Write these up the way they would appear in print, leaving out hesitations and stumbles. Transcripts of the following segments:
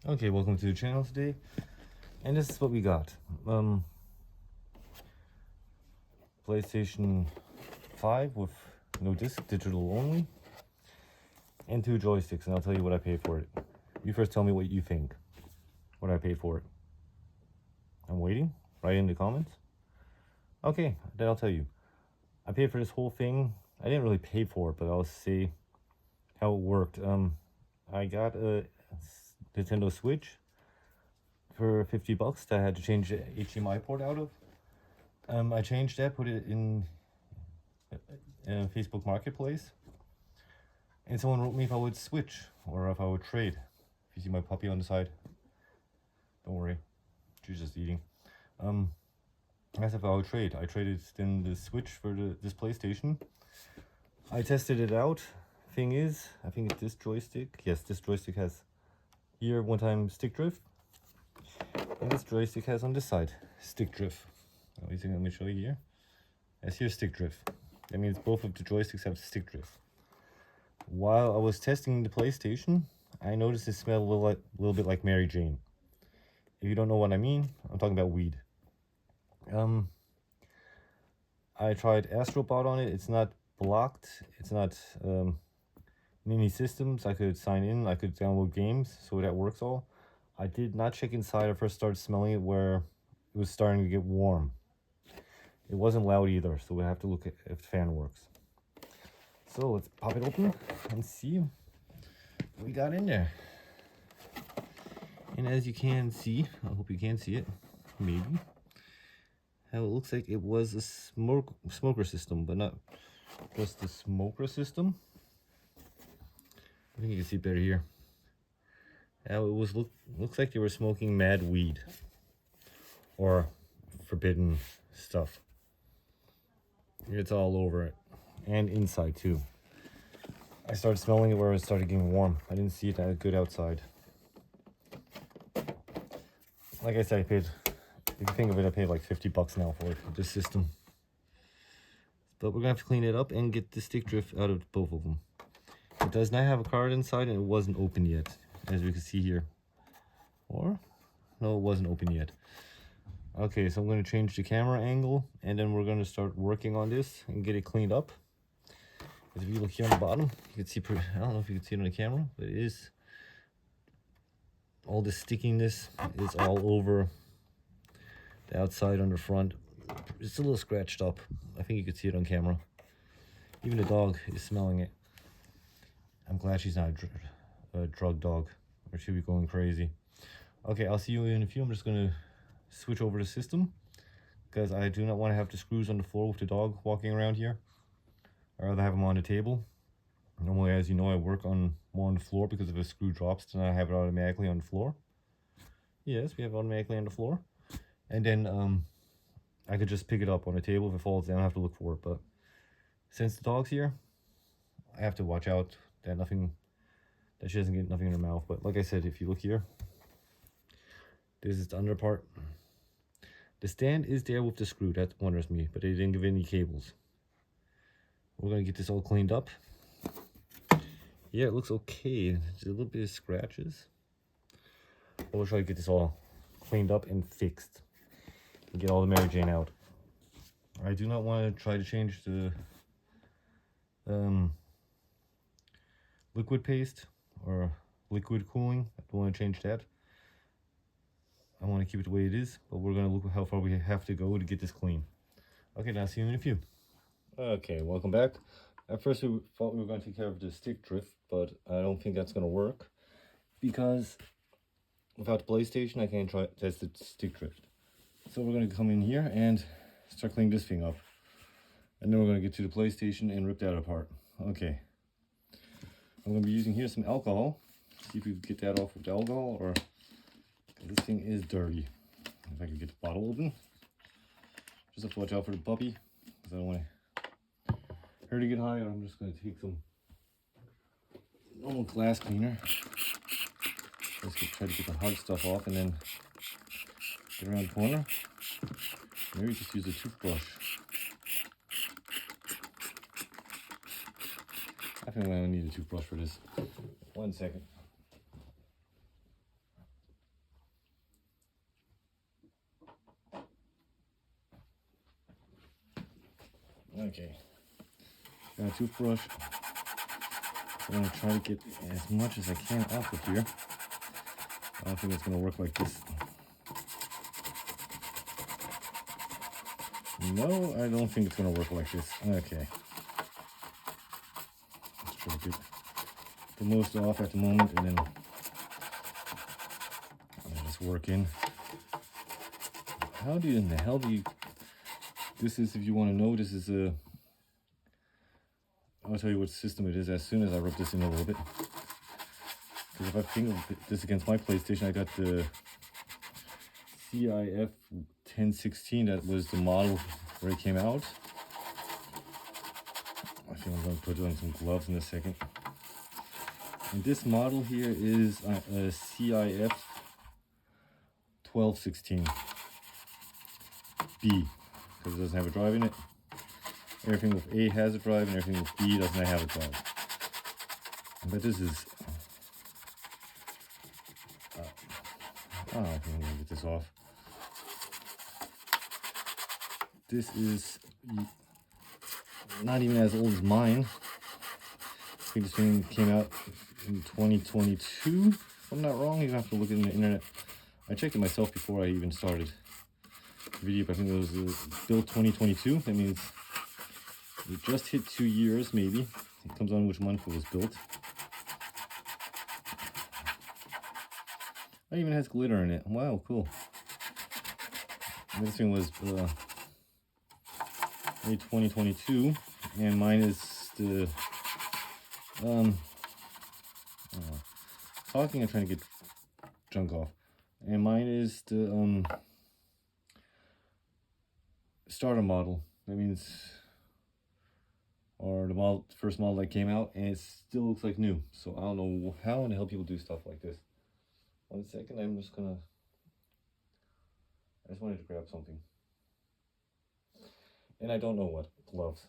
Okay, welcome to the channel today, and this is what we got. PlayStation 5 with no disc, digital only, and 2 joysticks, and I'll tell you what I paid for it. You first tell me what you think, what I paid for it. I'm waiting, write in the comments. Okay, then I'll tell you. I paid for this whole thing. I didn't really pay for it, but I'll see how it worked. I got a Nintendo Switch for 50 bucks that I had to change the HDMI port out of. I changed that, put it in Facebook Marketplace, and someone wrote me if I would switch or if I would trade. If you see my puppy on the side, don't worry, she's just eating. I asked if I would trade. I traded then the Switch for this PlayStation. I tested it out. Thing is, I think this joystick, yes, this joystick has here one time stick drift, and this joystick has on this side stick drift. Let me show you here. As here stick drift. That means both of the joysticks have stick drift. While I was testing the PlayStation, I noticed it smelled a little bit like Mary Jane. If you don't know what I mean, I'm talking about weed. I tried Astrobot on it. It's not blocked. It's not in any systems. I could sign in. I could download games, so that works all. I did not check inside. I first started smelling it where it was starting to get warm. It wasn't loud either, so we have to look at if the fan works. So let's pop it open and see what we got in there. And as you can see, I hope you can see it, maybe, how it looks like it was a smoker system, but not just the smoker system. I think you can see it better here. How it was looks like they were smoking mad weed or forbidden stuff. It's all over it and inside too. I started smelling it where it started getting warm. I didn't see it that good outside. Like I said, I paid, if you think of it, I paid like 50 bucks now for it, this system. But we're gonna have to clean it up and get the stick drift out of both of them. It does not have a card inside and it wasn't open yet, as we can see here. Or, no, it wasn't open yet. Okay, so I'm gonna change the camera angle and then we're gonna start working on this and get it cleaned up. As if you look here on the bottom, you can see, I don't know if you can see it on the camera, but it is, all the stickiness is all over the outside on the front. It's a little scratched up. I think you can see it on camera. Even the dog is smelling it. I'm glad she's not a drug dog, or she'll be going crazy. Okay, I'll see you in a few. I'm just gonna switch over the system because I do not want to have the screws on the floor with the dog walking around here. I'd rather have them on the table. Normally, as you know, I work more on the floor because if a screw drops, then I have it automatically on the floor. Yes, we have it automatically on the floor. And then I could just pick it up on the table. If it falls down, I have to look for it. But since the dog's here, I have to watch out that she doesn't get nothing in her mouth. But like I said, if you look here, this is the under part. The stand is there with the screw. That wonders me, but they didn't give any cables. We're gonna get this all cleaned up. Yeah, it looks okay. There's a little bit of scratches. We'll try to get this all cleaned up and fixed and get all the Mary Jane out. I do not want to try to change the liquid paste or liquid cooling. I don't want to change that. I want to keep it the way it is, but we're going to look how far we have to go to get this clean. Okay, now see you in a few. Okay, welcome back. At first we thought we were going to take care of the stick drift, but I don't think that's going to work because without the PlayStation I can't test the stick drift. So we're going to come in here and start cleaning this thing up. And then we're going to get to the PlayStation and rip that apart. Okay. I'm going to be using here some alcohol. See if we can get that off with the alcohol, or this thing is dirty. If I can get the bottle open. Just have to watch out for the puppy, because I don't want her to get high, or I'm just going to take some normal glass cleaner. Just try to get the hard stuff off and then get around the corner. Maybe just use a toothbrush. I think I need a toothbrush for this. 1 second. Okay. Got a toothbrush. I'm gonna try to get as much as I can off of here. I don't think it's gonna work like this. No, I don't think it's gonna work like this. Okay. Let's try to get the most off at the moment, and then I'll just work in. How do you, in the hell do you? This is, if you want to know, this is a. I'll tell you what system it is as soon as I rub this in a little bit. Because if I think of this against my PlayStation, I got the CIF 1016. That was the model where it came out. I think I'm going to put on some gloves in a second. And this model here is a CIF 1216 B, because it doesn't have a drive in it. Everything with A has a drive, and everything with B doesn't have a drive. But this is, I don't know if I'm gonna get this off. This is not even as old as mine. I think this thing came out in 2022, if I'm not wrong. You have to look in the internet. I checked it myself before I even started the video, but I think it was built 2022. That means it just hit 2 years, maybe. It comes on which month it was built. It even has glitter in it. Wow, cool. And this thing was made 2022, and mine is the talking and trying to get junk off. And mine is the starter model. That means, or the model, first model that came out, and it still looks like new. So I don't know how in the hell people do stuff like this. 1 second, I just wanted to grab something. And I don't know what. Gloves.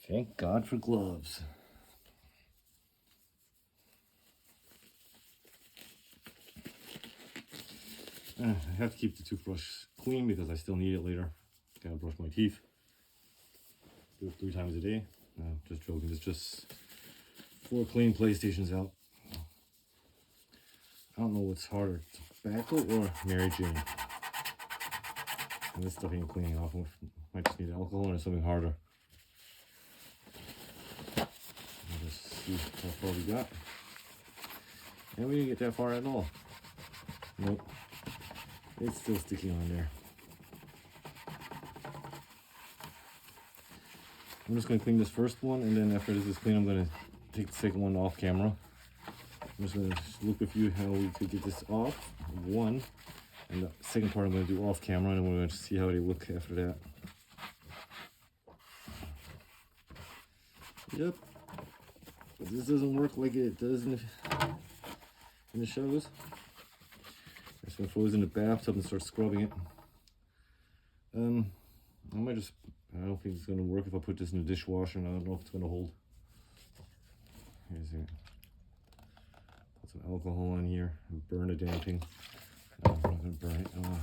Thank God for gloves. I have to keep the toothbrush clean because I still need it later. Gotta brush my teeth. Do it 3 times a day. No, just joking. It's just 4 clean PlayStations out. I don't know what's harder, tobacco or Mary Jane. And this stuff ain't cleaning off. Might just need alcohol or something harder. Let's see how far we got. And we didn't get that far at all. Nope. It's still sticking on there. I'm just going to clean this first one, and then after this is clean, I'm going to take the second one off camera. I'm just going to look with you how we could get this off. One. And the second part I'm going to do off camera, and we're going to see how they look after that. Yep. But this doesn't work like it does in the shows. I'm just going to throw this in the bathtub and start scrubbing it. I don't think it's going to work if I put this in the dishwasher, and I don't know if it's going to hold. Here's it. Put some alcohol on here and burn the damn thing. No, I'm not going to burn it. Well,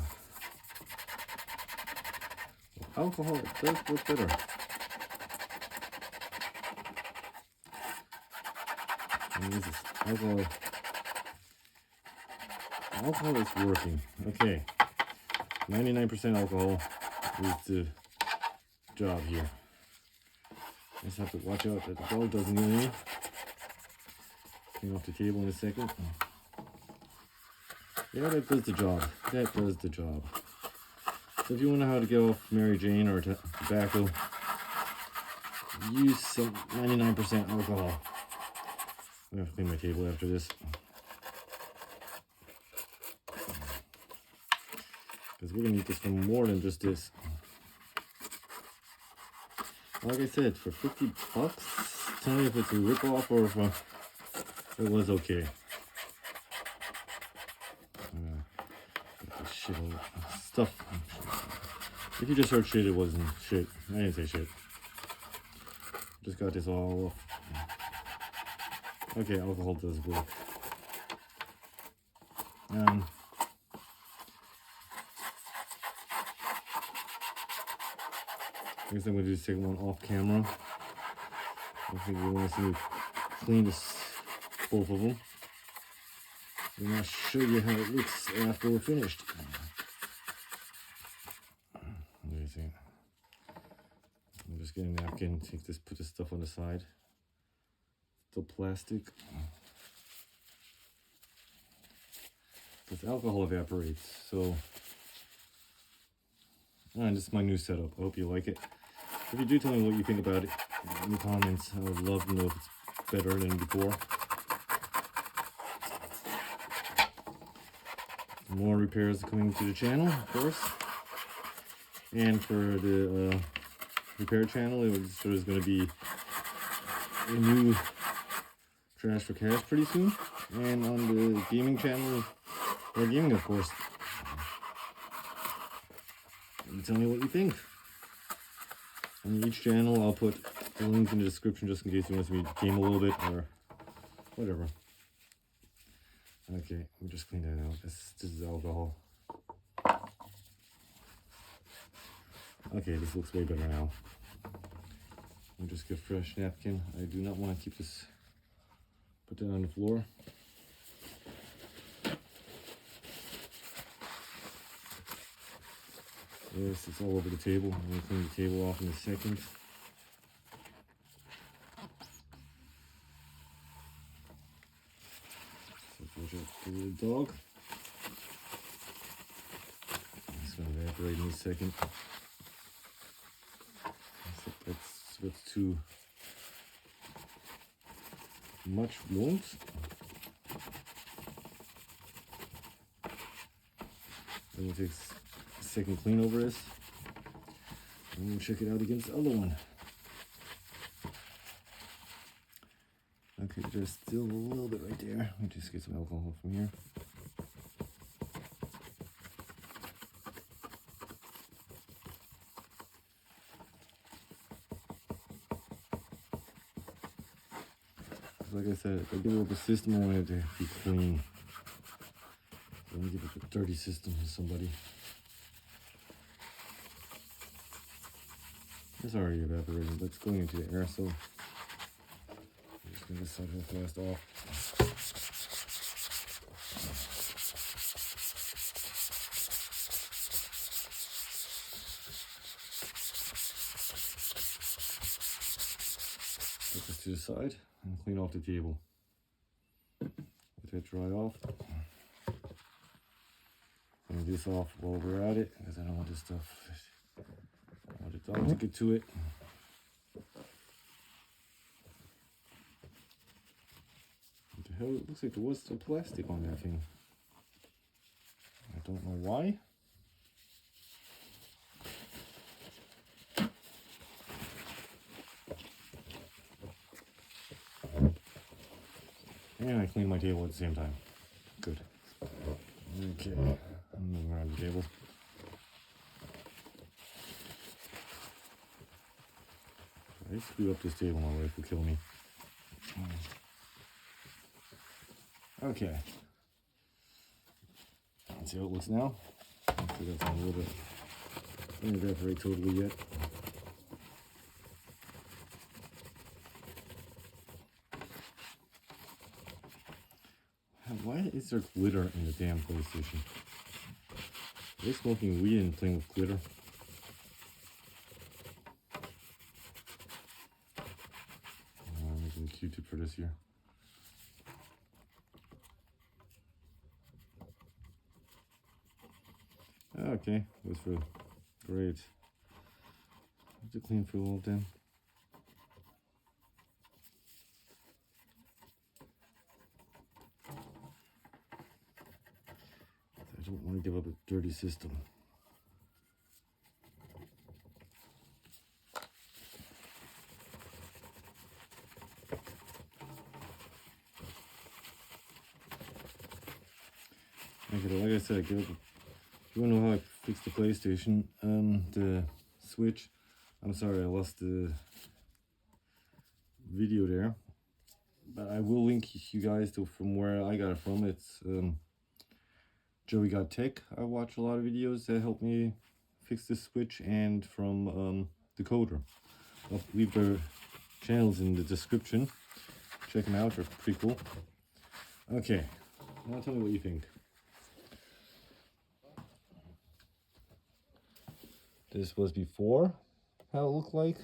alcohol, it does work better. And this is alcohol. Alcohol is working. Okay. 99% alcohol is the job here. Just have to watch out that the dog doesn't get any. Clean off the table in a second. Yeah, that does the job. That does the job. So if you want to know how to get off Mary Jane or tobacco, use some 99% alcohol. I'm going to have to clean my table after this. Because we're going to need this for more than just this. Like I said, for 50 bucks, tell me if it's a ripoff or if it was okay. Get this shit all stuff. If you just heard shit, it wasn't shit. I didn't say shit. Just got this all off. Okay, alcohol does work. I guess I'm going to just take one off camera. I think you want to see me clean this, both of them. And I'll show you how it looks after we're finished. What do you think? I'm just getting a napkin, take this, put this stuff on the side. Still plastic. This alcohol evaporates, so. And this is my new setup. I hope you like it. If you do, tell me what you think about it in the comments. I would love to know if it's better than before. More repairs coming to the channel, of course. And for the repair channel, there's going to be a new Trash for Cash pretty soon. And on the gaming channel, or gaming, of course. And tell me what you think. On each channel, I'll put a link in the description just in case you want to see me game a little bit or whatever. Okay, let me just clean that out. This is alcohol. Okay, this looks way better now. Let me just get a fresh napkin. I do not want to keep this, put that on the floor. Yes, it's all over the table. I'm going to clean the table off in a second. So watch out for the dog. It's going to evaporate in a second. That's too much warmth. Then it takes a second clean over this. And we'll check it out against the other one. Okay, there's still a little bit right there. Let me just get some alcohol from here. Like I said, if I give up a system, I want it to be clean. I don't give up a dirty system to somebody. It's already evaporating, but it's going into the air, so I'm just going to decide how fast off. Put this to the side and clean off the table. Let that dry off. Clean this off while we're at it, because I don't want this stuff. I want the dog to get to it. What the hell? It looks like there was some plastic on that thing. I don't know why. And I cleaned my table at the same time. Good. Okay, I'm moving around the table. I screw up this table, my wife will kill me. Okay. Let's see how it looks now. Hopefully that's a little bit. Didn't evaporate totally yet. Why is there glitter in the damn PlayStation? Are they smoking weed and playing with glitter? I'm making a Q-tip for this here. Okay, goes through. Great. Have to clean through all of them. I don't want to give up a dirty system. Okay, like I said, if you want to know how I fix the PlayStation, the Switch. I'm sorry I lost the video there, but I will link you guys to from where I got it from. It's Joey Got Tech. I watch a lot of videos that help me fix the Switch, and from Decoder. I'll leave their channels in the description. Check them out, they're pretty cool. Okay, now tell me what you think. This was before how it looked like.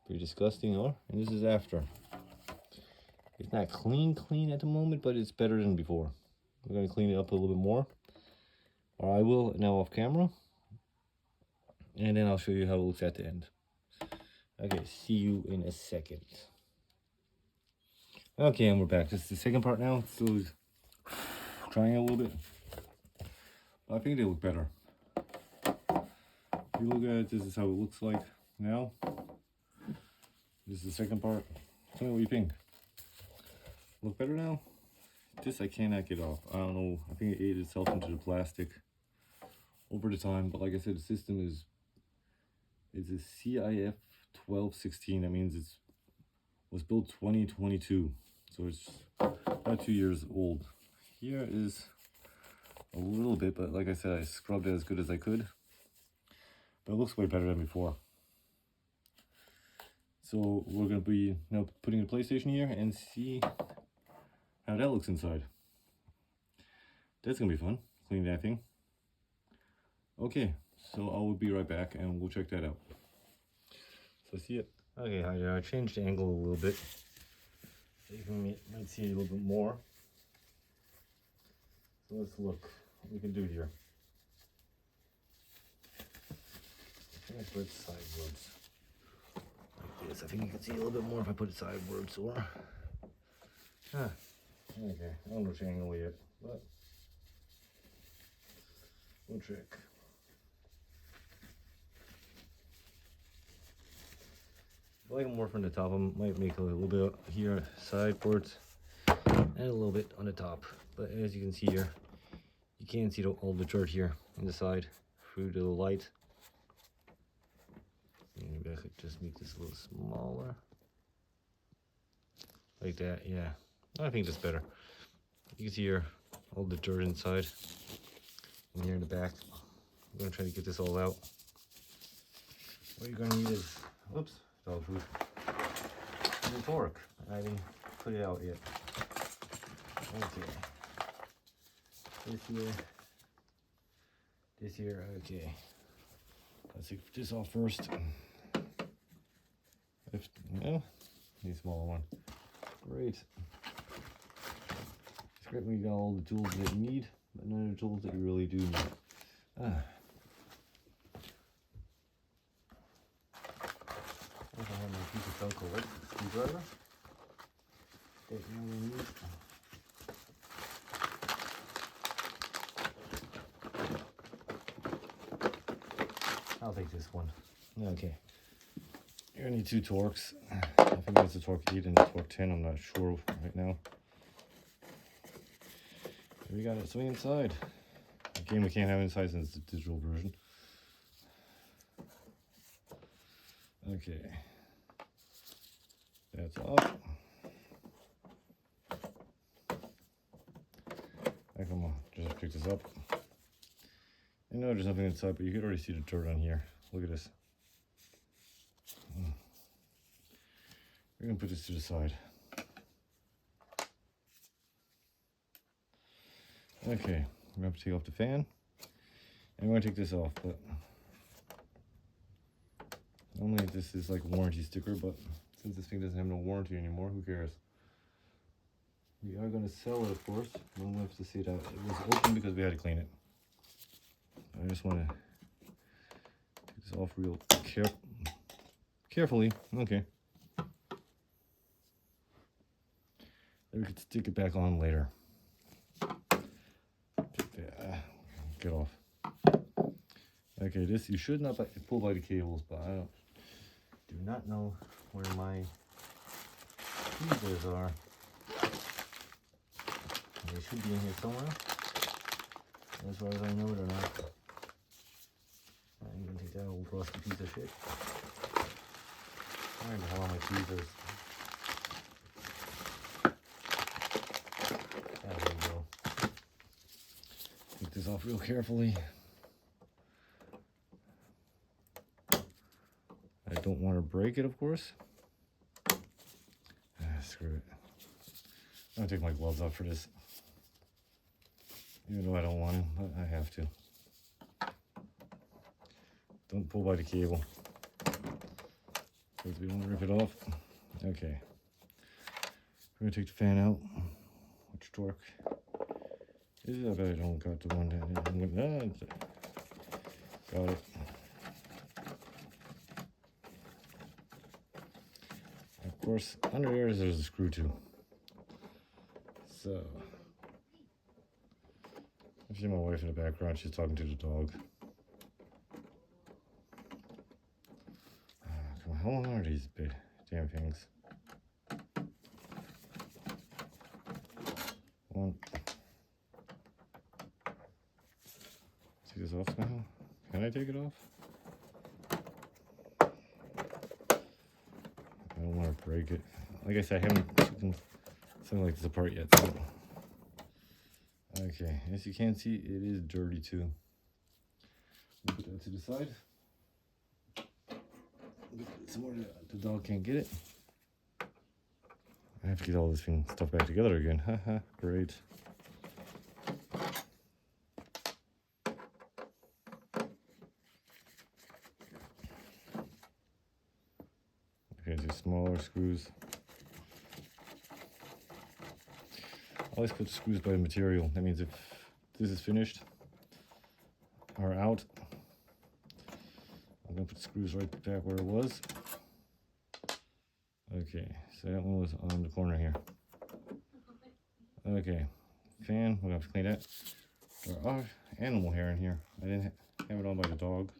Pretty disgusting, huh? And this is after. It's not clean at the moment, but it's better than before. We're gonna clean it up a little bit more. Or I will now off camera. And then I'll show you how it looks at the end. Okay, see you in a second. Okay, and we're back. This is the second part now. Still trying it a little bit. I think they look better. If you look at it, this is how it looks like now. This is the second part. Tell me what you think. Look better now? This I cannot get off. I don't know. I think it ate itself into the plastic over the time. But like I said, the system is a CIF 1216. That means it was built 2022. So it's about 2 years old. Here is a little bit, but like I said, I scrubbed it as good as I could. But it looks way better than before. So we're going to be now putting the PlayStation here and see how that looks inside. That's going to be fun, cleaning that thing. Okay, so I will be right back and we'll check that out. So see it. Okay, I changed the angle a little bit. So you might see it a little bit more. So let's look what we can do here. I put it sideways like this. I think you can see a little bit more if I put it sideways, or okay, I don't know which angle yet, but we'll check. If I like it more from the top, I might make a little bit here sideboards and a little bit on the top. But as you can see here, you can't see all the dirt here on the side through the light. Maybe I could just make this a little smaller. Like that, yeah. I think that's better. You can see here all the dirt inside. And here in the back. I'm going to try to get this all out. What you're going to need is, whoops, dog food. And a fork. I didn't put it out yet. Okay. This here, okay. Let's take this off first. Yeah, need a smaller one. Great. It's great when you got all the tools that you need, but none of the tools that you really do need. I have my piece of Velcro screwdriver that you only need. I'll take this one. Okay. You're gonna need 2 torques. I think that's a torque 8 and a torque 10. I'm not sure right now. We got it. So inside. Again, we can't have inside since it's a digital version. Okay. That's off. Come on, just pick this up. I know there's nothing inside, but you can already see the dirt on here. Look at this. We're gonna put this to the side. Okay, we're gonna have to take off the fan, and we're gonna take this off. But normally this is like a warranty sticker, but since this thing doesn't have no warranty anymore, who cares? We are gonna sell it, of course. We'll have to see that it was open because we had to clean it. I just want to take this off real carefully. Okay. Then we could stick it back on later. Get off. Okay, this you should not pull by the cables, but I do not know where my tweezers are. They should be in here somewhere. As far as I know, they're not. I'm gonna take that old rusty piece of shit. Where the hell are my tweezers? There we go. Take this off real carefully. I don't want to break it, of course. Screw it. I'm gonna take my gloves off for this. Even though I don't want to, but I have to. Don't pull by the cable. Because we don't rip it off. Okay. We're gonna take the fan out. Which torque is it? I bet I don't got the one that got it. Of course, under there there's a screw too. So, I see my wife in the background. She's talking to the dog. Come on, how long are these big damn things? One. Take this off now. Can I take it off? I don't want to break it. Like I said, I haven't taken something like this apart yet. So. Okay, as you can see, it is dirty too. We'll put that to the side. Somewhere the dog can't get it. I have to get all this stuff back together again. Haha, great. Okay, do smaller screws. I always put screws by the material. That means if this is finished or out, I'm gonna put screws right back where it was. Okay, so that one was on the corner here. Okay, fan, we're gonna have to clean that. There are animal hair in here. I didn't have it on by the dog.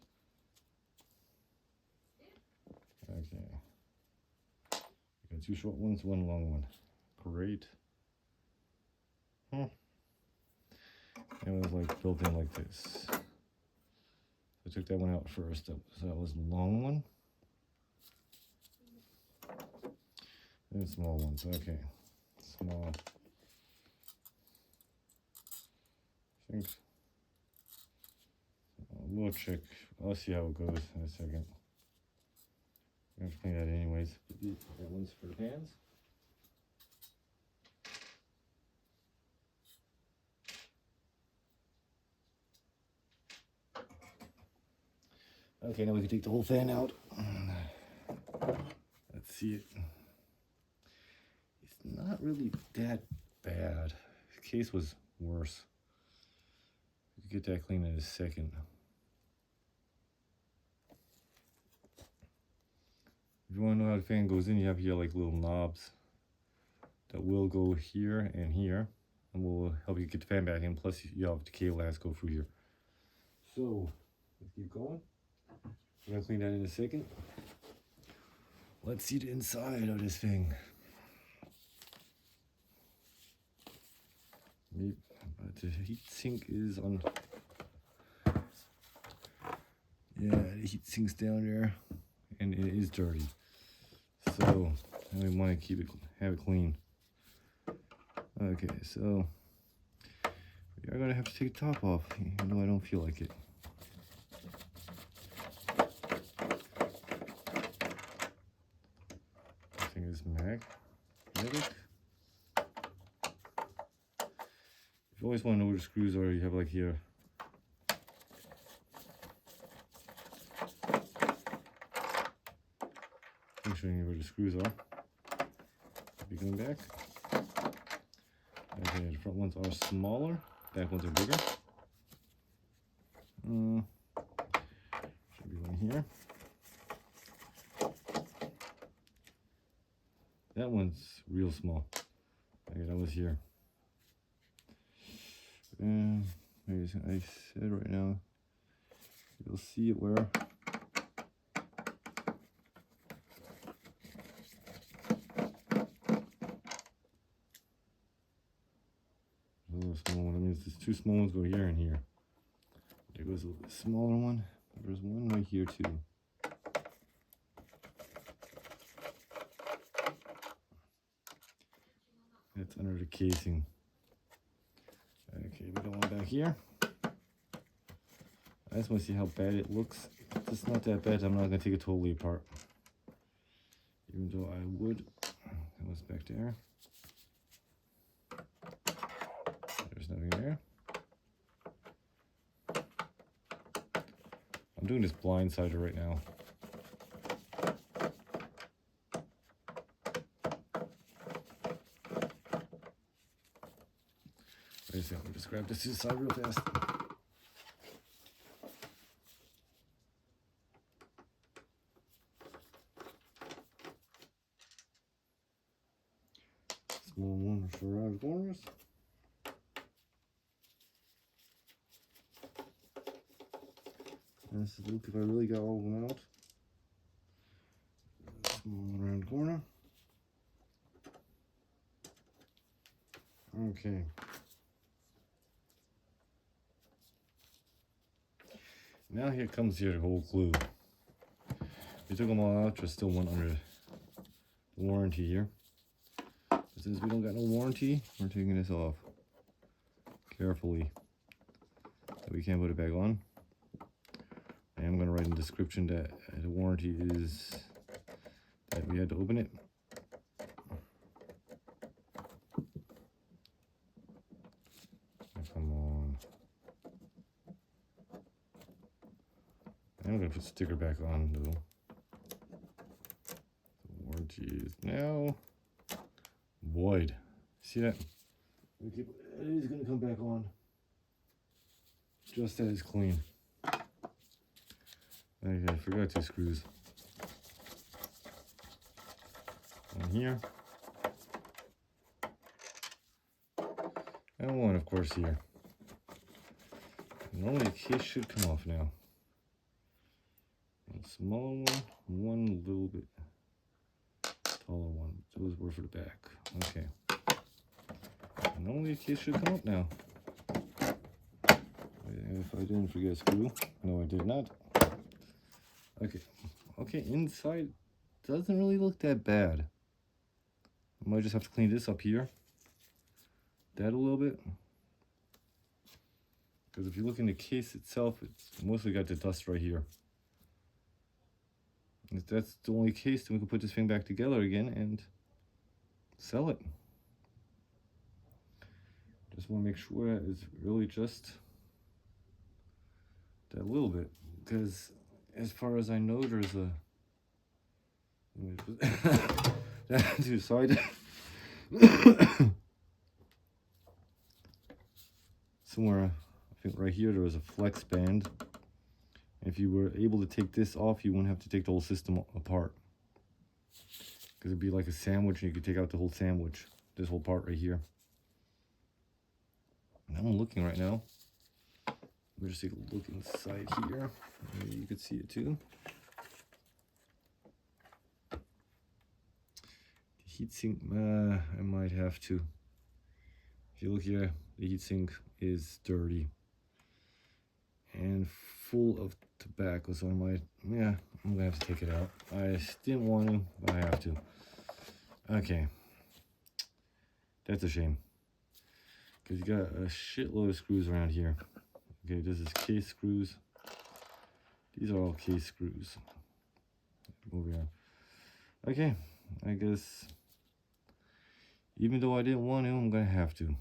Okay. Got two short ones, one long one. Great. It was like built in like this. I took that one out first. So that was the long one. And small ones. Okay. Small. I think. We'll check. I'll see how it goes in a second. I have to clean that anyways. That one's for the pans. Okay, now we can take the whole fan out. Let's see it. It's not really that bad. The case was worse. We can get that clean in a second. If you want to know how the fan goes in, you have here like little knobs that will go here and here, and will help you get the fan back in. Plus, you have the cable that has to go through here. So, let's keep going. We're gonna clean that in a second. Let's see the inside of this thing. But the heat sink is on. Yeah, the heat sink's down there, and it is dirty. So we want to have it clean. Okay, so we are gonna have to take the top off, even though I don't feel like it. Magnetic. If you always want to know where the screws are, you have like here. I'm showing you where the screws are. Be going back. Okay, the front ones are smaller, back ones are bigger. Should be one here. That one's real small. Okay, that was here. And I said right now, you'll see it where. A little small one. That means there's two small ones go here and here. There goes a little bit smaller one. There's one right here too. That's under the casing. Okay, we got one back here. I just want to see how bad it looks. If it's not that bad, I'm not going to take it totally apart. Even though I would. That was back there. There's nothing there. I'm doing this blindsider right now. Wait a second, let me just grab this to the side real fast. Small one for around corners. And this is look if I really got all of them out. Small one around the corner. Okay. Now here comes your whole glue. We took them all out, there's still one under the warranty here. Since we don't got no warranty, we're taking this off carefully so we can't put it back on. I am going to write in the description that the warranty is that we had to open it. Come on. I'm going to put the sticker back on though. The warranty is now void. See that? It is going to come back on. Just as clean. Okay, I forgot 2 screws. One here. And one, of course, here. And only the case should come off now. A smaller one, one little bit taller one. Those were for the back. Okay. And only the case should come up now. If I didn't forget a screw. No, I did not. Okay. Okay, inside doesn't really look that bad. I might just have to clean this up here. That a little bit. Because if you look in the case itself, it's mostly got the dust right here. If that's the only case, then we can put this thing back together again and sell it. Just want to make sure that it's really just that little bit. Because as far as I know, there's a to the side. Somewhere, I think right here, there was a flex band. If you were able to take this off, you wouldn't have to take the whole system apart. Because it'd be like a sandwich, and you could take out the whole sandwich. This whole part right here. And I'm looking right now. Let me just take a look inside here. Maybe you could see it too. The heatsink, I might have to. If you look here, the heatsink is dirty and full of tobacco, so I might, I'm gonna have to take it out. I didn't want to, but I have to. Okay, that's a shame, because you got a shitload of screws around here. Okay, this is case screws. These are all case screws. Over here. Okay, I guess even though I didn't want to, I'm gonna have to.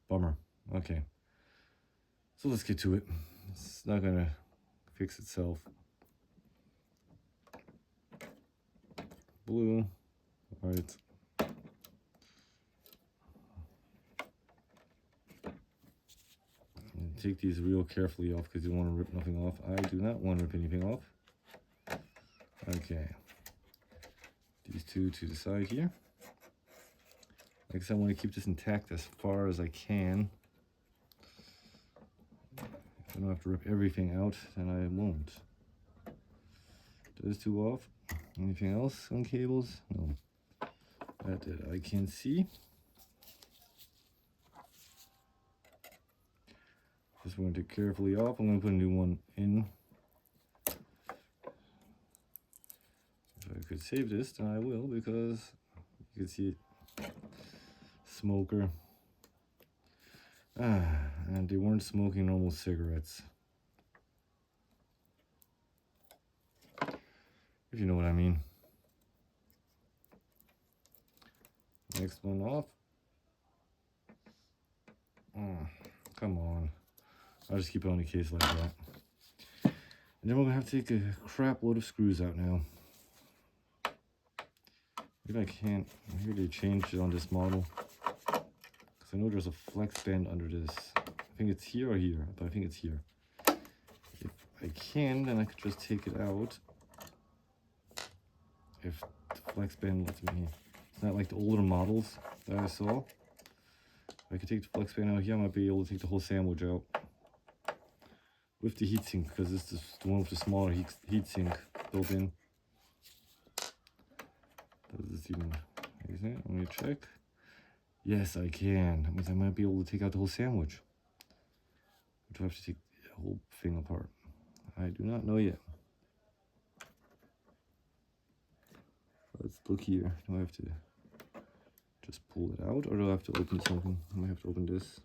Bummer. Okay. So let's get to it. It's not gonna fix itself. Blue. All right. And take these real carefully off because you don't want to rip nothing off. I do not want to rip anything off. Okay. These two to the side here. Like I said, I want to keep this intact as far as I can. If I don't have to rip everything out, then I won't. Those two off. Anything else on cables? No. That I can see. we're going to take carefully off. I'm going to put a new one in. If I could save this, then I will, because you can see it. Smoker. And they weren't smoking normal cigarettes. If you know what I mean. Next one off. Come on. I'll just keep it on the case like that. And then we're going to have to take a crap load of screws out now. Maybe I can't. Maybe they changed it on this model. Because I know there's a flex band under this. I think it's here or here, but I think it's here. If I can, then I could just take it out. If the flex band lets me. It's not like the older models that I saw. If I could take the flex band out here, I might be able to take the whole sandwich out. With the heatsink, because this is the one with the smaller heatsink built in. Does this even... Let me check. Yes, I can. That means I might be able to take out the whole sandwich. Or do I have to take the whole thing apart? I do not know yet. Let's look here. Do I have to just pull it out, or do I have to open something? I might have to open this.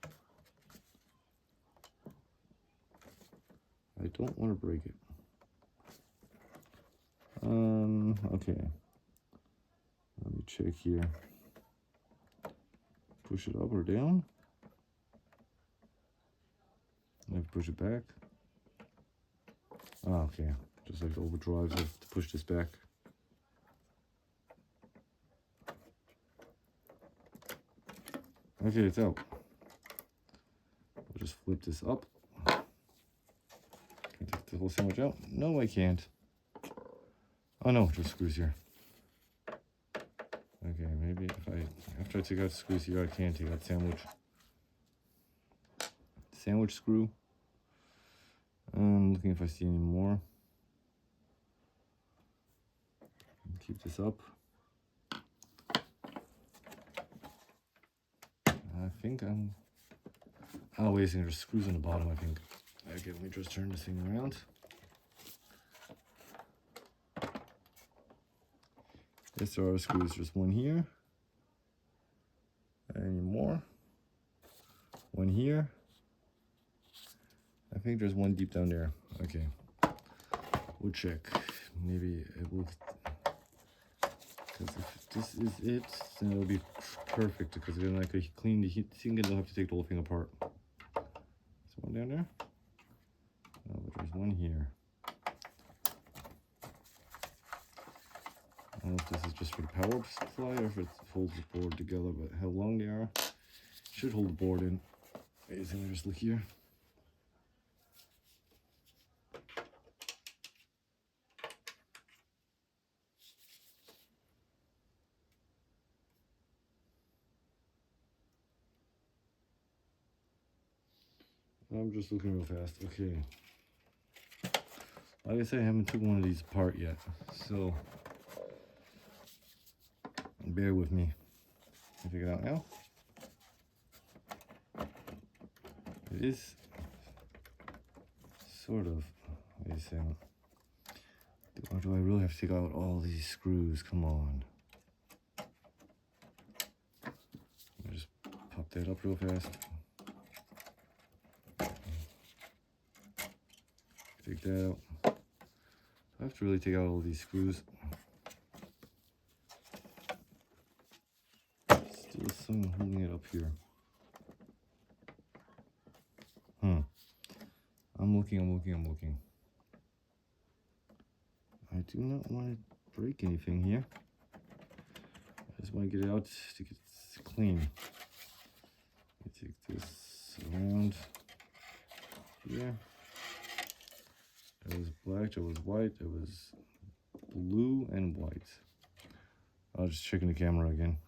I don't want to break it. Okay. Let me check here. Push it up or down. I have to push it back. Ah, okay. Just like the overdrives, I have to push this back. Okay, it's out. I'll just flip this up. Can I take the whole sandwich out? No, I can't. Oh no, just screws here. Okay, maybe after I take out the screws here, I can take out the sandwich. Sandwich screw. I'm looking if I see any more. Keep this up. I think I'm... Oh, wait a second, there's screws on the bottom, I think. Okay, let me just turn this thing around. Yes, there are screws. There's one here. Any more? One here. I think there's one deep down there. Okay. We'll check. Maybe it will... Because if this is it, then it'll be perfect. Because then I could clean the heat sink and don't have to take the whole thing apart. Is one down there? No, but there's one here. I don't know if this is just for the power supply or if it holds the board together, but how long they are should hold the board in. Wait a second, just look here. I'm just looking real fast. Okay. Like I said, I haven't took one of these apart yet, so bear with me. I'll take it out now. It is sort of. Wait a second. Or do I really have to take out all these screws? Come on. Let me just pop that up real fast. Take that out. I have to really take out all these screws. Still something holding it up here. I'm looking. I do not want to break anything here. I just want to get it out to get it clean. Let me take this around here. It was black, it was white, it was blue and white. I'll just check in the camera again.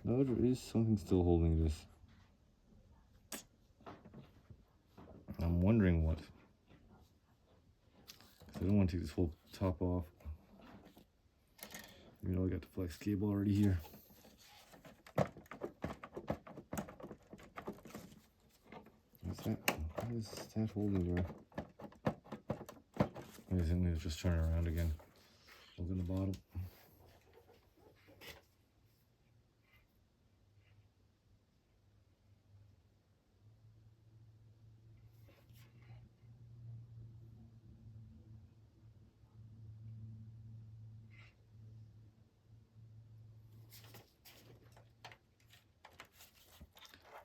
No, there is something still holding this. I'm wondering what. I don't want to take this whole top off. You know, I got the flex cable already here. is that holding there? I think it's just turn around again. Look in the bottom.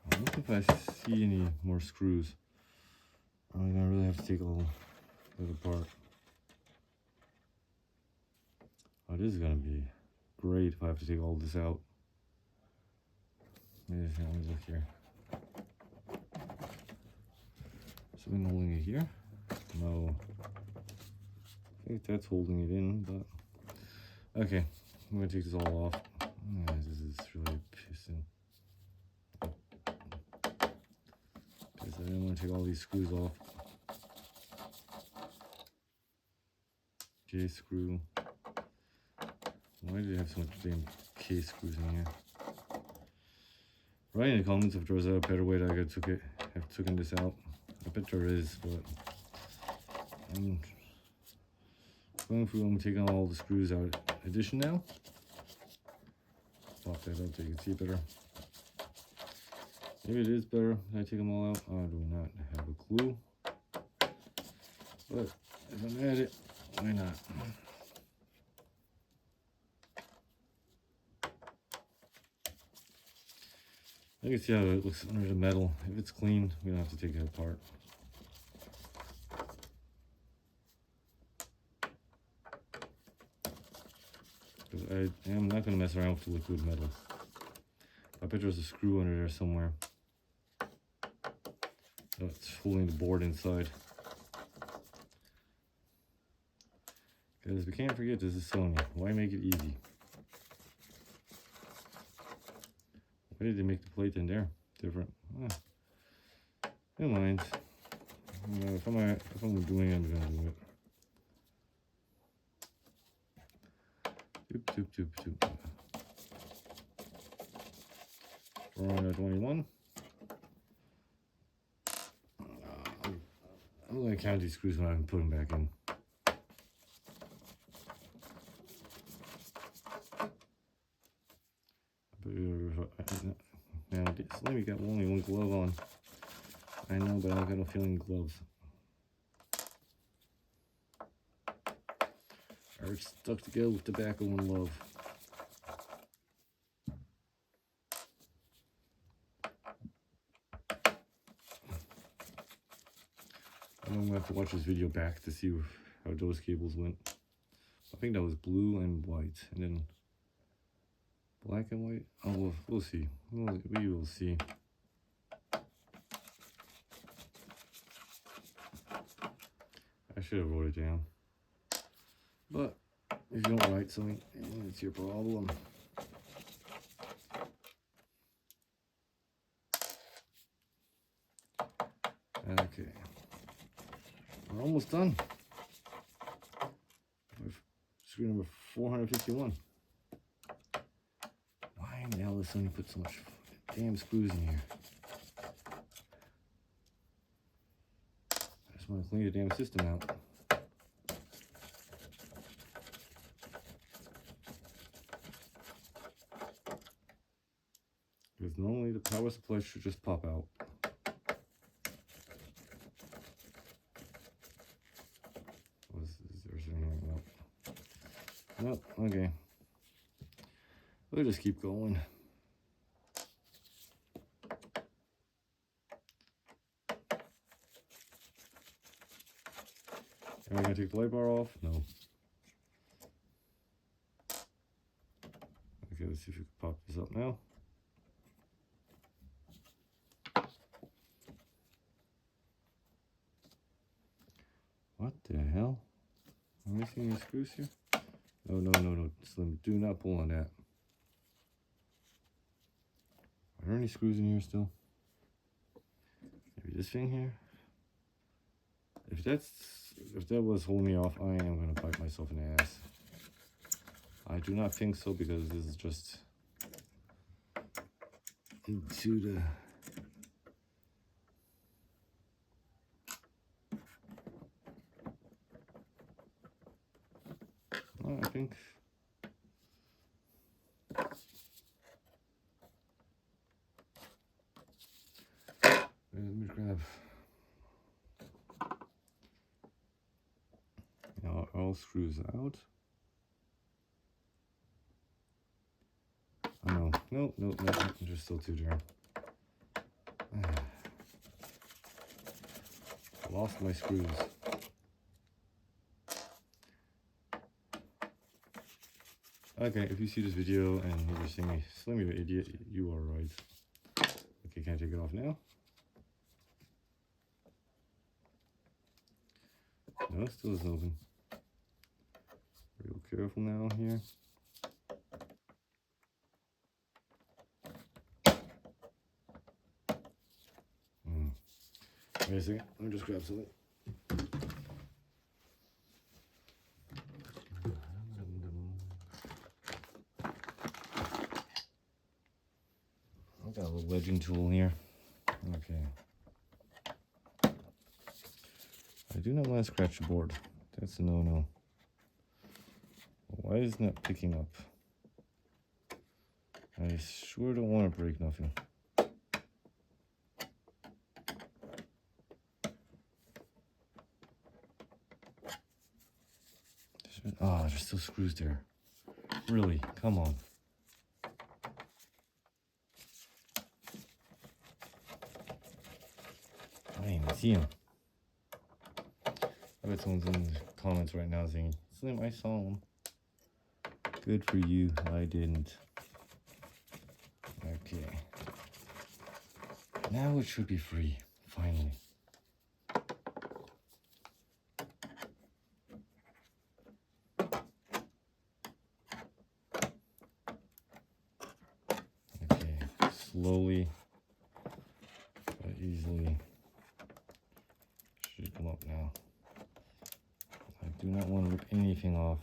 I don't know if I see any more screws. I'm gonna really have to take all that apart. Oh, this is gonna be great if I have to take all this out. Let me look here. Something holding it here? No. I think that's holding it in, but okay. I'm gonna take this all off. Yeah, this is really pissing. Because I didn't want to take all these screws off. J screw. Why did it have so much damn K screws in here? Write in the comments if there's a better way that I could have taken this out. I bet there is, but I'm going through. I'm taking all the screws out. Addition now. Pop that out so you can see better. Maybe it is better if I take them all out. I do not have a clue. But if I'm at it, why not? You can see how it looks under the metal. If it's clean, we don't have to take it apart. Because I am not going to mess around with the liquid metal. I bet there's a screw under there somewhere. Oh, it's holding the board inside. Because we can't forget this is Sony. Why make it easy? Why did they make the plate in there different? Never mind. If I'm doing it, I'm gonna do it. Doop. We're on 21. I'm gonna count these screws when I put them back in. Now, let me get only one glove on. I know, but I've got no feeling gloves. Are stuck together with tobacco and love. I'm gonna have to watch this video back to see how those cables went. I think that was blue and white, and then black and white. Oh, we'll see. We will see. I should have wrote it down. But if you don't write something, it's your problem. Okay. We're almost done. Screw number 451. Why in hell does Sony put so much damn screws in here? I just want to clean the damn system out. Because normally the power supply should just pop out. Is there anything? Nope. Okay. We'll just keep going. Am I gonna take the light bar off? No. Okay, let's see if we can pop this up now. What the hell? Am I missing any screws here? No, Slim, do not pull on that. Are there any screws in here still? Maybe this thing here? If that was holding me off, I am gonna bite myself in the ass. I do not think so, because this is just into the Oh, I think. Let me grab. Now all screws out. Oh no, no, there's still two there. Lost my screws. Okay, if you see this video and you're saying me, Slim, you idiot, you are right. Okay, can I take it off now? No, still isn't open. Real careful now here. Wait a second, let me just grab something. I've got a little wedging tool here. Okay. I do not want to scratch the board. That's a no-no. Why isn't that picking up? I sure don't want to break nothing. Oh, there's still screws there. Really? Come on. I didn't even see him. I bet someone's in the comments right now saying, Slim, I saw him. Good for you. I didn't. Okay. Now it should be free. Finally. Okay. Slowly but easily. Should come up now. I do not want to rip anything off.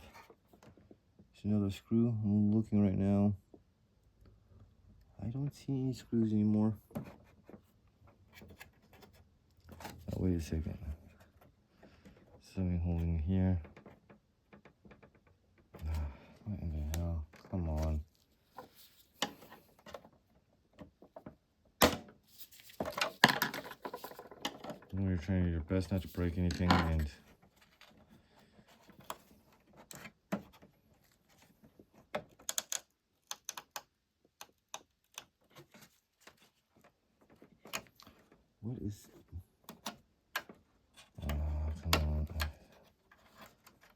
There's another screw. I'm looking right now. I don't see any screws anymore. Oh, wait a second. Something holding here. What in the hell? Come on. You're trying your best not to break anything, and what is? Come on.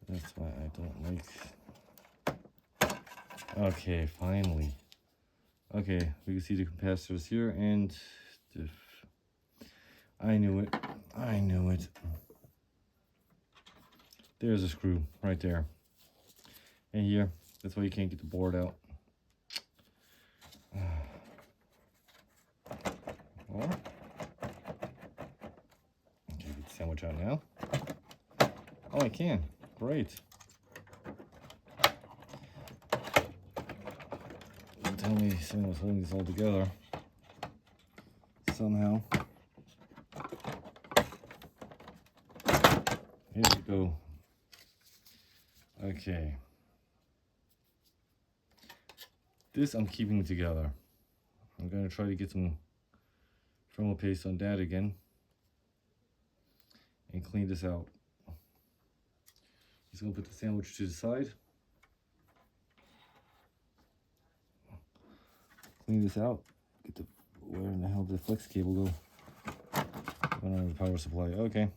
That's why I don't like. Okay, finally. Okay, we can see the capacitors here, and I knew it. I knew it. There's a screw right there. And here, that's why you can't get the board out. Well, okay, get the sandwich out now. Oh, I can. Great. Don't tell me someone was holding this all together somehow. Here we go. Okay. This I'm keeping together. I'm going to try to get some Dremel paste on that again and clean this out. Just going to put the sandwich to the side. Clean this out. Get the, where in the hell did the flex cable go? Went on the power supply. Okay.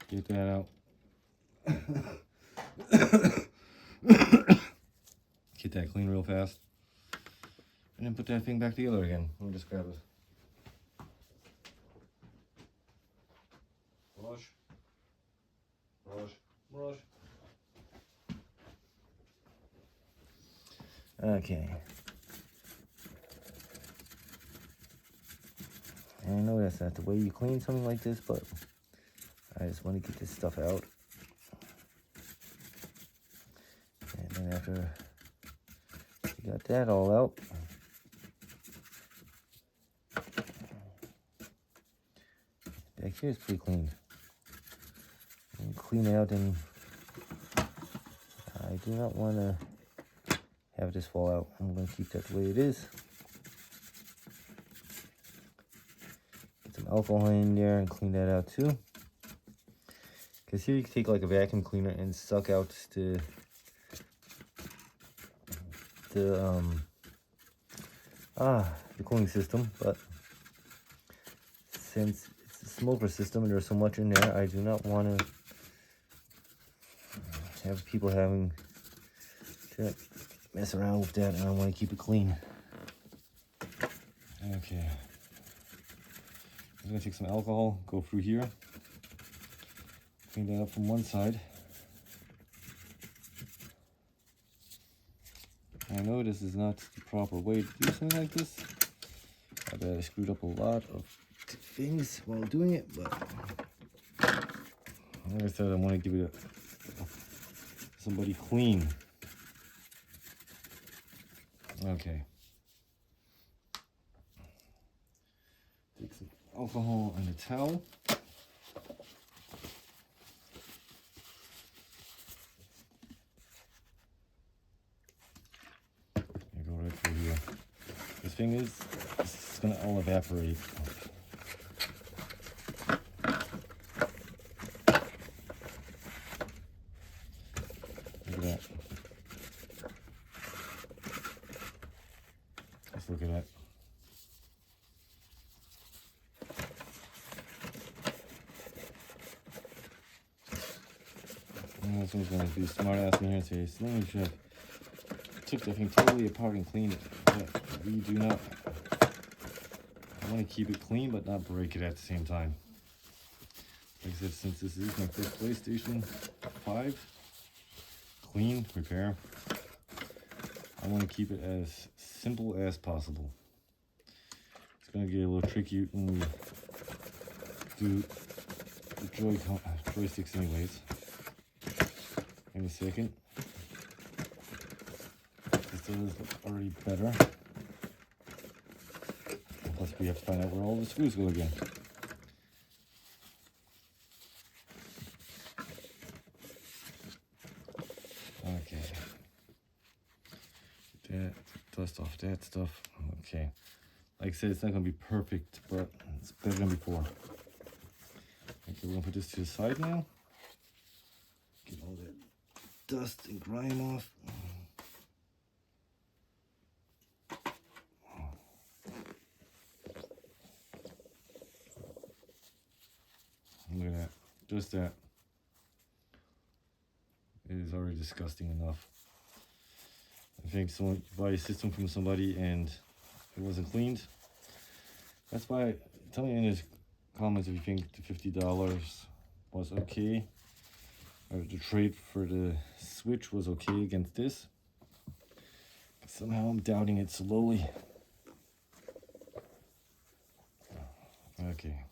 Get that out. Get that clean real fast. And then put that thing back together again. Let me just grab it. Brush. Brush. Brush. Okay. I know that's not the way you clean something like this, but I just want to get this stuff out. And then after you got that all out, back here is pretty clean. and clean out, and I do not want to have this fall out. I'm going to keep that the way it is. Put some alcohol in there and clean that out too. Because here you can take like a vacuum cleaner and suck out the cooling system, but since it's a smoker system and there's so much in there, I do not want to have people having to mess around with that, and I want to keep it clean. Okay, I'm going to take some alcohol, go through here, clean that up from one side. I know this is not the proper way to do something like this. I bet I screwed up a lot of things while doing it, but like I said, I want to give it somebody clean. Okay. Take some alcohol and a towel. Go right through here. The thing is, it's gonna all evaporate. Look at that. Let's look at that. And this one's gonna be smart ass in here and say, so let me check. Took the thing totally apart and cleaned it, but we do not. I want to keep it clean but not break it at the same time. Like I said, since this is my first PlayStation 5, clean, repair, I want to keep it as simple as possible. It's going to get a little tricky when we do the joysticks anyways. In a second. This is already better. Plus we have to find out where all the screws go again. Okay. That, dust off that stuff. Okay. Like I said, it's not going to be perfect, but it's better than before. Okay, we're going to put this to the side now. Get all that dust and grime off. Look at that. Just that. It is already disgusting enough. I think someone buy a system from somebody and it wasn't cleaned. That's why, tell me in the comments if you think the $50 was okay. Or the trade for the Switch was okay against this. Somehow I'm doubting it slowly. Okay.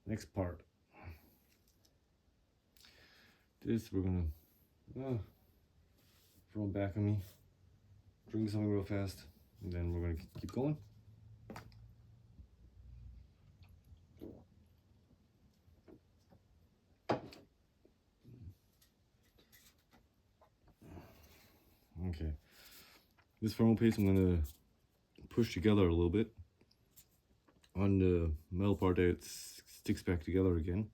Next part. This we're gonna throw it back on me. Drink something real fast, and then we're gonna keep going. Okay. This thermal paste I'm gonna push together a little bit on the metal part that it sticks back together again.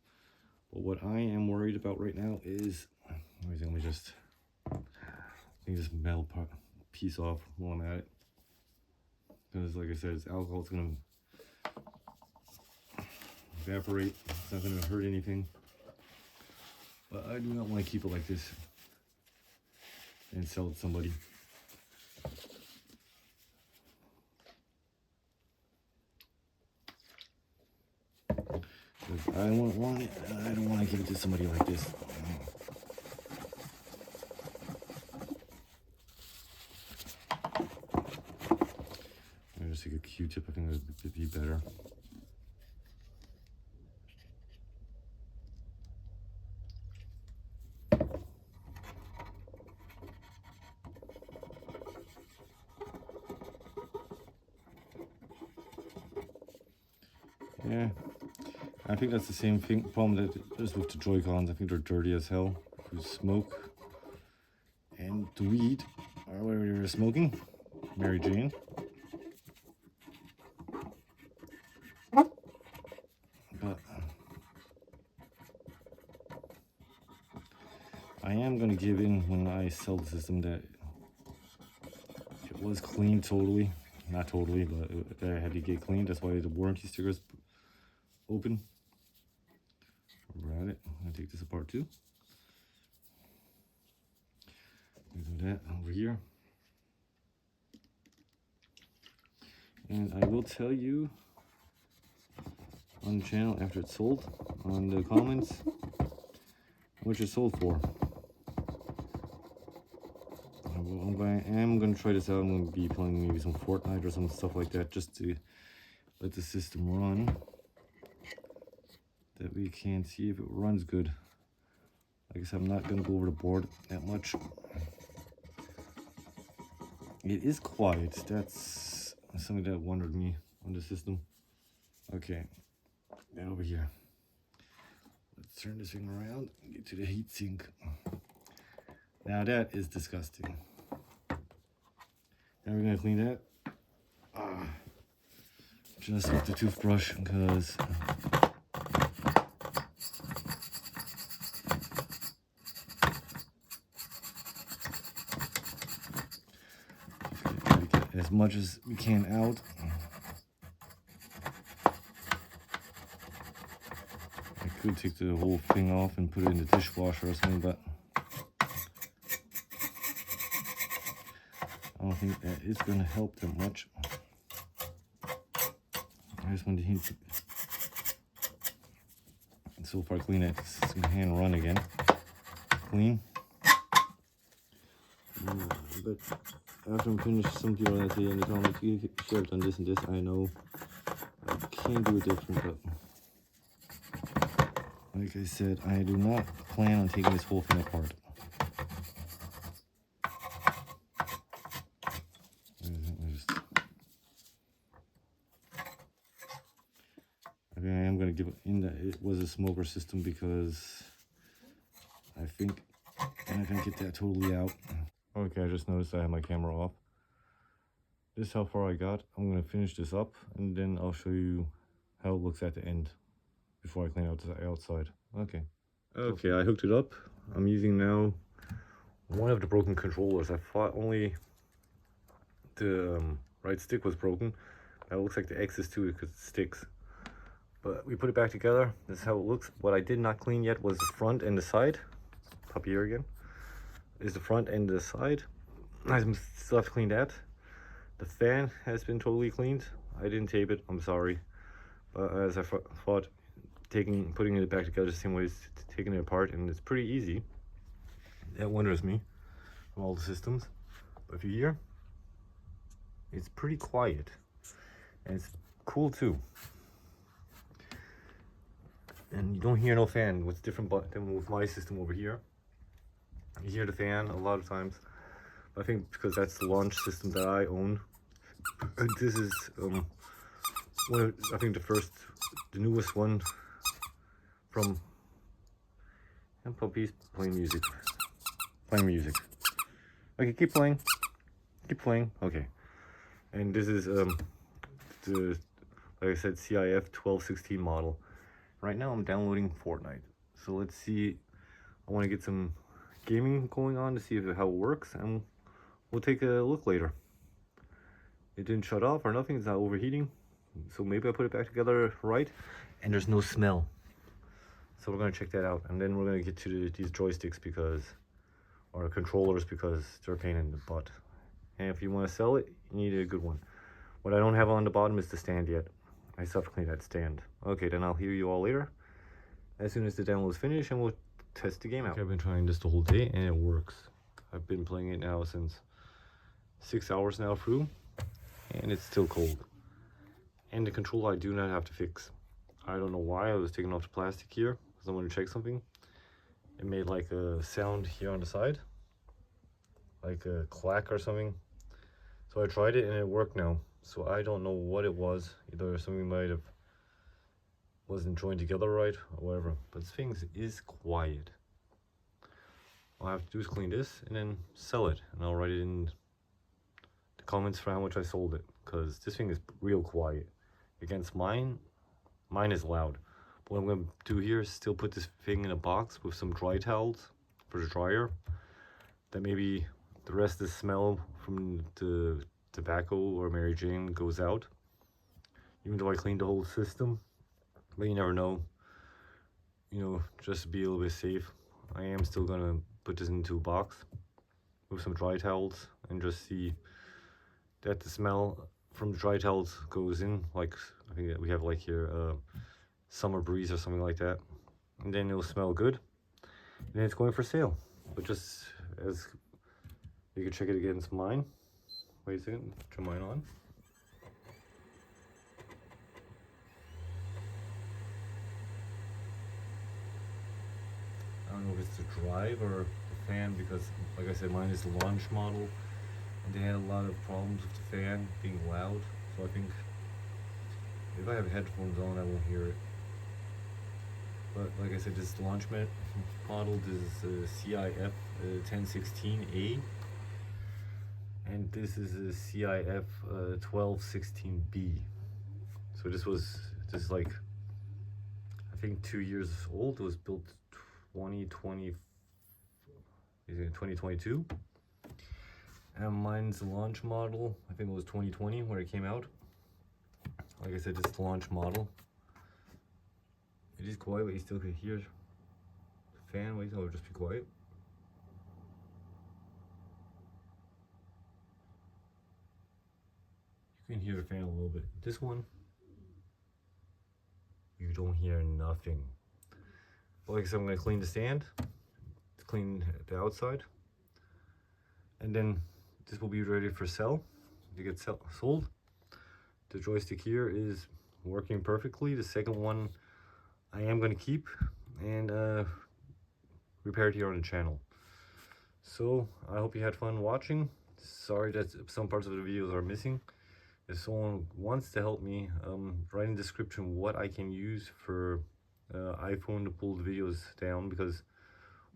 But what I am worried about right now is, let me just take this metal part piece off while I'm at it. Because like I said, it's alcohol, it's gonna evaporate, it's not gonna hurt anything. But I do not want to keep it like this and sell it to somebody. I don't want it. I don't want to give it to somebody like this. I'll just take a Q-tip. I think that would be better. Yeah, I think that's the same thing. Problem that is with the Joy-Cons. I think they're dirty as hell. You smoke and the weed, or whatever you're smoking, Mary Jane. But I am gonna give in when I sell the system that it was clean totally. Not totally, but I had to get cleaned. That's why the warranty sticker is open. We're at it. I'm gonna take this apart too. Do that over here. And I will tell you on the channel after it's sold, on the comments, how much it's sold for. I am going to try this out. I'm going to be playing maybe some Fortnite or some stuff like that just to let the system run, that we can see if it runs good. Like I said, I'm not going to go over the board that much. It is quiet. That's something that wondered me on the system. Okay, now over here. Let's turn this thing around and get to the heat sink. Now that is disgusting. Now we're gonna clean that. Just with the toothbrush because we get as much as we can out. I could take the whole thing off and put it in the dishwasher or something, but I don't think that is going to help that much. I just want to hint. So far clean it. It's going to hand run again. Clean. But after I'm finished, some people are going to say in the comments, you should have done this and this. I know I can do it different, but like I said, I do not plan on taking this whole thing apart. I am going to give it in that it was a smoker system because I think I'm going to get that totally out. Okay, I just noticed I have my camera off. This is how far I got. I'm going to finish this up and then I'll show you how it looks at the end before I clean out the outside. Okay. Okay, I hooked it up. I'm using now one of the broken controllers. I thought only the right stick was broken. It looks like the X is too because it sticks. But we put it back together. This is how it looks. What I did not clean yet was the front and the side. Up here again is the front and the side. I still have to clean that. The fan has been totally cleaned. I didn't tape it. I'm sorry. But as I thought, putting it back together the same way as taking it apart, and it's pretty easy. That wonders me from all the systems. But if you hear, it's pretty quiet, and it's cool too. And you don't hear no fan. What's different than with my system over here? You hear the fan a lot of times. I think because that's the launch system that I own. And this is one of, I think the newest one from Puppies playing music. Okay, keep playing. Okay. And this is the, like I said, CIF 1216 model. Right now I'm downloading Fortnite. So let's see. I want to get some gaming going on to see how it works, and we'll take a look later. It didn't shut off or nothing. It's not overheating. So maybe I put it back together right, and there's no smell. So we're going to check that out, and then we're going to get to these joysticks or controllers, because they're a pain in the butt. And if you want to sell it, you need a good one. What I don't have on the bottom is the stand yet. I still have to clean that stand. Okay, then I'll hear you all later as soon as the download is finished, and we'll test the game out. Okay, I've been trying this the whole day and it works. I've been playing it now since 6 hours now through, and it's still cold. And the controller I do not have to fix. I don't know why. I was taking off the plastic here because I wanted to check something. It made like a sound here on the side, like a clack or something. So I tried it and it worked now. So I don't know what it was. Either something might have wasn't joined together right or whatever. But this thing is quiet. All I have to do is clean this and then sell it, and I'll write it in the comments for how much I sold it, because this thing is real quiet. Against mine is loud. But what I'm going to do here is still put this thing in a box with some dry towels for the dryer, that maybe the rest of the smell from the tobacco or Mary Jane goes out, even though I cleaned the whole system. But you never know, you know, just to be a little bit safe, I am still gonna put this into a box with some dry towels and just see that the smell from the dry towels goes in, like I think that we have like here summer breeze or something like that, and then it'll smell good, and then it's going for sale. But just as you can check it against mine. Wait a second, turn mine on. I don't know if it's the drive or the fan, because like I said, mine is the launch model and they had a lot of problems with the fan being loud. So I think if I have headphones on, I won't hear it. But like I said, this is the launch model. This is a CIF 1016A, and this is a CIF 1216B. So this is like, I think 2 years old. It was built 2022, and mine's the launch model. I think it was 2020 where it came out. Like I said, this is the launch model. It is quiet, but you still can hear the fan. Wait, I'll just be quiet. You can hear the fan a little bit. This one, you don't hear nothing. But like I said, I'm gonna clean the stand, clean the outside, and then this will be ready for sale to get sold. The joystick here is working perfectly. The second one I am going to keep and repair it here on the channel. So I hope you had fun watching. Sorry that some parts of the videos are missing. If someone wants to help me, write in the description what I can use for iPhone to pull the videos down, because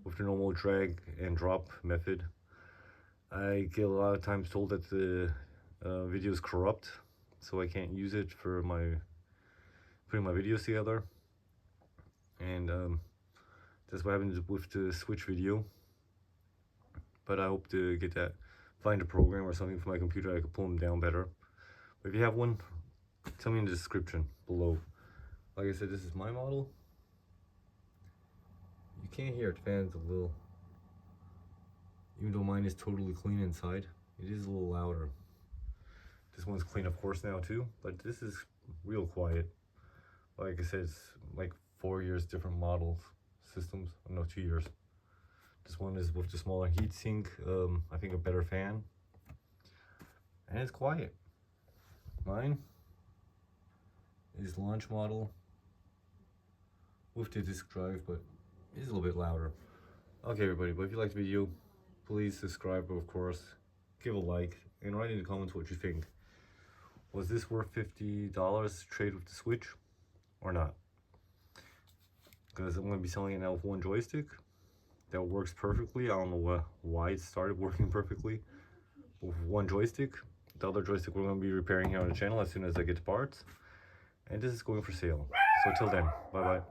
with the normal drag and drop method, I get a lot of times told that the video is corrupt, so I can't use it for putting my videos together. And that's what happens with the Switch video. But I hope to find a program or something for my computer I could pull them down better. But if you have one, tell me in the description below. Like I said, this is my model. You can't hear it, fans a little. Even though mine is totally clean inside, it is a little louder. This one's clean, of course, now too, but this is real quiet. Like I said, it's like 4 years different models, systems. No, 2 years. This one is with the smaller heatsink, I think a better fan, and it's quiet. Mine is launch model with the disk drive, but it's a little bit louder. Okay, everybody, but if you liked the video, please subscribe, of course, give a like, and write in the comments what you think. Was this worth $50 to trade with the Switch or not? Because I'm going to be selling it now with one joystick that works perfectly. I don't know why it started working perfectly with one joystick. The other joystick we're going to be repairing here on the channel as soon as I get the parts. And this is going for sale. So till then, bye bye.